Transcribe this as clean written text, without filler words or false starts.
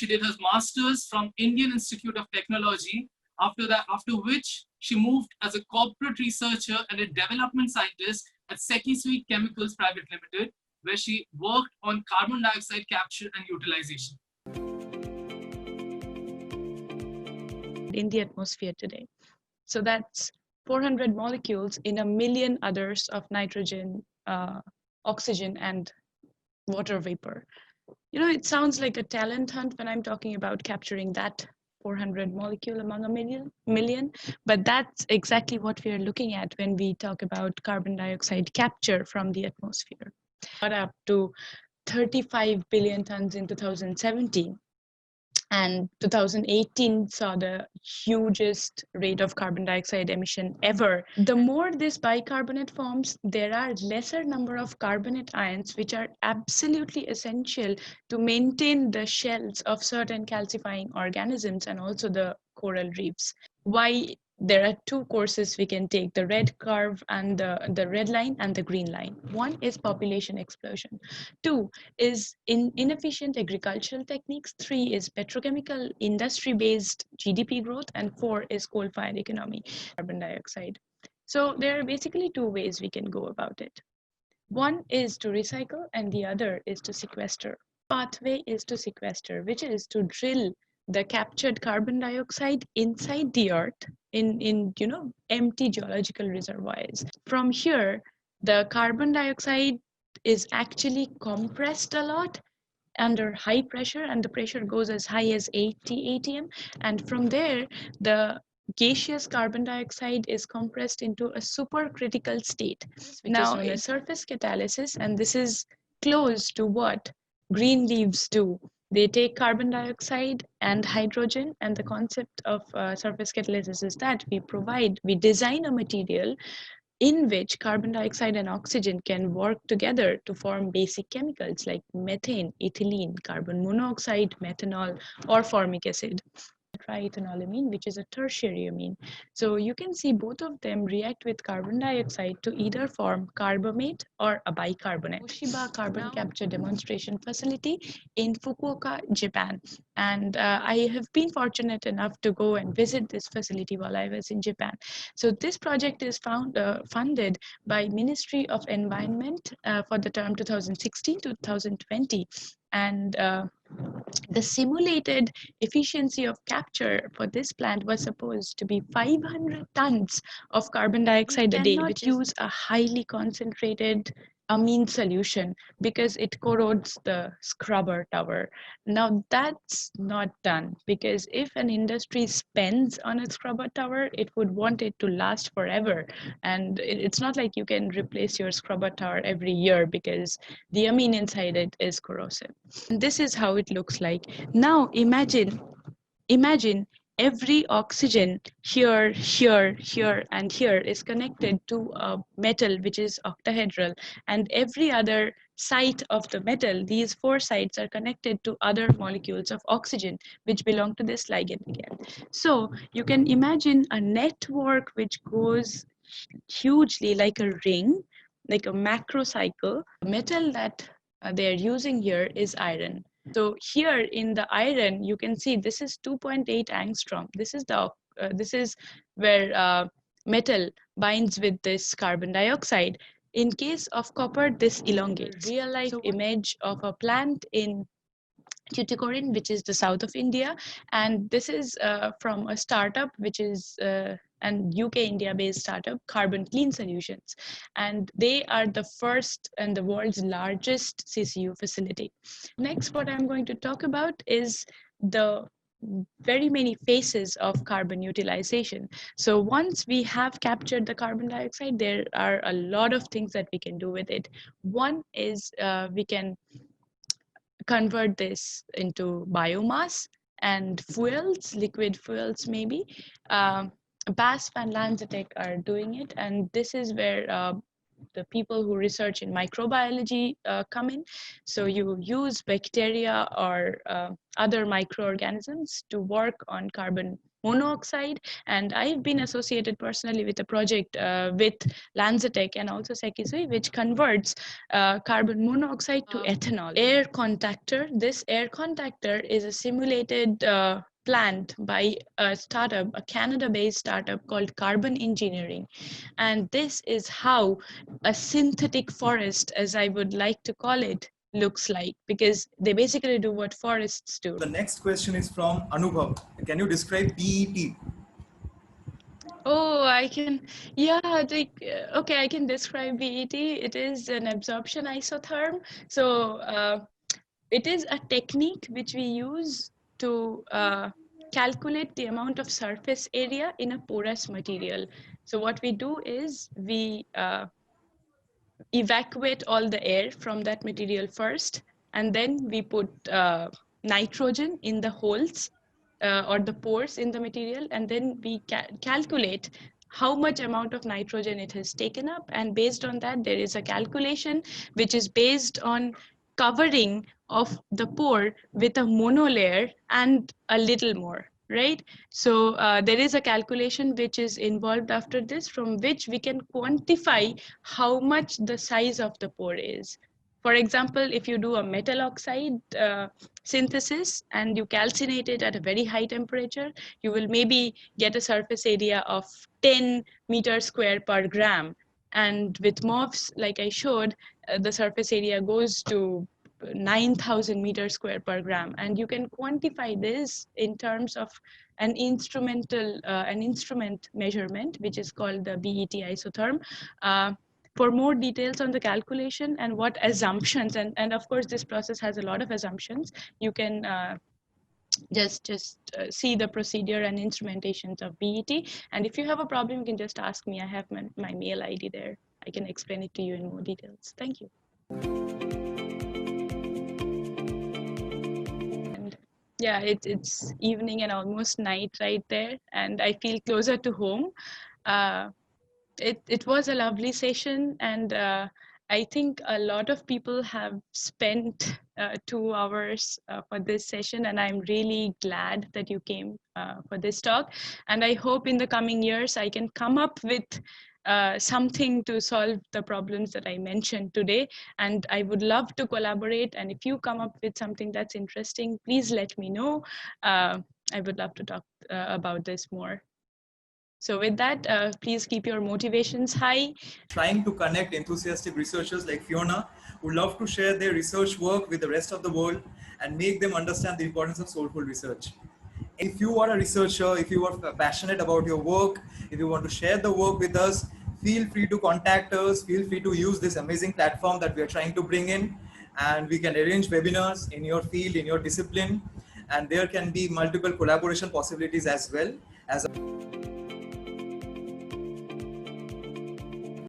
she did her master's from Indian Institute of Technology. After which she moved as a corporate researcher and a development scientist at 𝗙𝒏𝒆𝒍 𝒂𝒐𝒓𝒌, where she worked on carbon dioxide capture and utilization. In the atmosphere today. So that's 400 molecules in a million others of nitrogen, oxygen, and water vapor. You know, it sounds like a talent hunt when I'm talking about capturing that 400 molecule among a million, but that's exactly what we are looking at when we talk about carbon dioxide capture from the atmosphere. Got up to 35 billion tons in 2017. And 2018 saw the hugest rate of carbon dioxide emission ever. The more this bicarbonate forms, there are lesser number of carbonate ions, which are absolutely essential to maintain the shells of certain calcifying organisms and also the coral reefs. Why? There are two courses we can take, the red curve and the red line and the green line. One is population explosion. Two is inefficient agricultural techniques. Three is petrochemical industry-based GDP growth. And four is coal-fired economy, carbon dioxide. So there are basically two ways we can go about it. One is to recycle and the other is to sequester. Pathway is to sequester, which is to drill the captured carbon dioxide inside the earth in empty geological reservoirs. From here, the carbon dioxide is actually compressed a lot under high pressure, and the pressure goes as high as 80 atm, and from there the gaseous carbon dioxide is compressed into a supercritical state, which is known as surface catalysis, and this is close to what green leaves do. They take carbon dioxide and hydrogen, and the concept of surface catalysis is that we design a material in which carbon dioxide and oxygen can work together to form basic chemicals like methane, ethylene, carbon monoxide, methanol, or formic acid. Triethanolamine, which is a tertiary amine. So you can see both of them react with carbon dioxide to either form carbamate or a bicarbonate. Toshiba carbon capture demonstration facility in Fukuoka, Japan. And I have been fortunate enough to go and visit this facility while I was in Japan. So this project is funded by Ministry of Environment for the term 2016 to 2020. And the simulated efficiency of capture for this plant was supposed to be 500 tons of carbon dioxide a day, which use a highly concentrated amine solution because it corrodes the scrubber tower. Now that's not done, because if an industry spends on a scrubber tower, it would want it to last forever. And it's not like you can replace your scrubber tower every year because the amine inside it is corrosive. And this is how it looks like. Now imagine every oxygen here, and here is connected to a metal which is octahedral, and every other site of the metal, these four sites are connected to other molecules of oxygen which belong to this ligand again. So you can imagine a network which goes hugely like a ring, like a macro cycle. The metal that they're using here is iron. So here in the iron, you can see this is 2.8 angstrom. This is where metal binds with this carbon dioxide. In case of copper, this elongates. Real life image of a plant in Tuticorin, which is the south of India, and this is from a startup which is an UK-India based startup, Carbon Clean Solutions, and they are the first and the world's largest CCU facility. Next, what I'm going to talk about is the very many phases of carbon utilization. So once we have captured the carbon dioxide, there are a lot of things that we can do with it. One is we can convert this into biomass and fuels, liquid fuels maybe. BASF and LanzaTech are doing it, and this is where the people who research in microbiology come in. So you use bacteria or other microorganisms to work on carbon monoxide. And I've been associated personally with a project with 𝗙𝒂𝒃 and also 𝗙𝒂𝒃, which converts carbon monoxide to ethanol. Air contactor. This air contactor is a simulated plant by a startup, a Canada-based startup called Carbon Engineering. And this is how a synthetic forest, as I would like to call it, looks like, because they basically do what forests do. The next question is from Anubhav. Can you describe PET? Oh, I can, yeah, okay, I can describe BET. It is an absorption isotherm. So it is a technique which we use to calculate the amount of surface area in a porous material. So what we do is we evacuate all the air from that material first, and then we put nitrogen in the holes or the pores in the material, and then we calculate how much amount of nitrogen it has taken up, and based on that there is a calculation which is based on covering of the pore with a monolayer and a little more, right? So there is a calculation which is involved after this, from which we can quantify how much the size of the pore is. For example, if you do a metal oxide synthesis and you calcinate it at a very high temperature, you will maybe get a surface area of 10 meters square per gram. And with MOFs, like I showed, the surface area goes to 9,000 meters square per gram. And you can quantify this in terms of an instrument measurement, which is called the BET isotherm. For more details on the calculation and what assumptions, and of course this process has a lot of assumptions, you can just see the procedure and instrumentations of BET. And if you have a problem, you can just ask me. I have my mail ID there. I can explain it to you in more details. Thank you. And yeah, it's evening and almost night right there, and I feel closer to home. It was a lovely session, and I think a lot of people have spent 2 hours for this session, and I'm really glad that you came for this talk. And I hope in the coming years I can come up with something to solve the problems that I mentioned today. And I would love to collaborate. And if you come up with something that's interesting, please let me know. I would love to talk about this more. So with that, please keep your motivations high. Trying to connect enthusiastic researchers like Fiona who love to share their research work with the rest of the world and make them understand the importance of soulful research. If you are a researcher, if you are passionate about your work, if you want to share the work with us, feel free to contact us, feel free to use this amazing platform that we are trying to bring in, and we can arrange webinars in your field, in your discipline, and there can be multiple collaboration possibilities as well.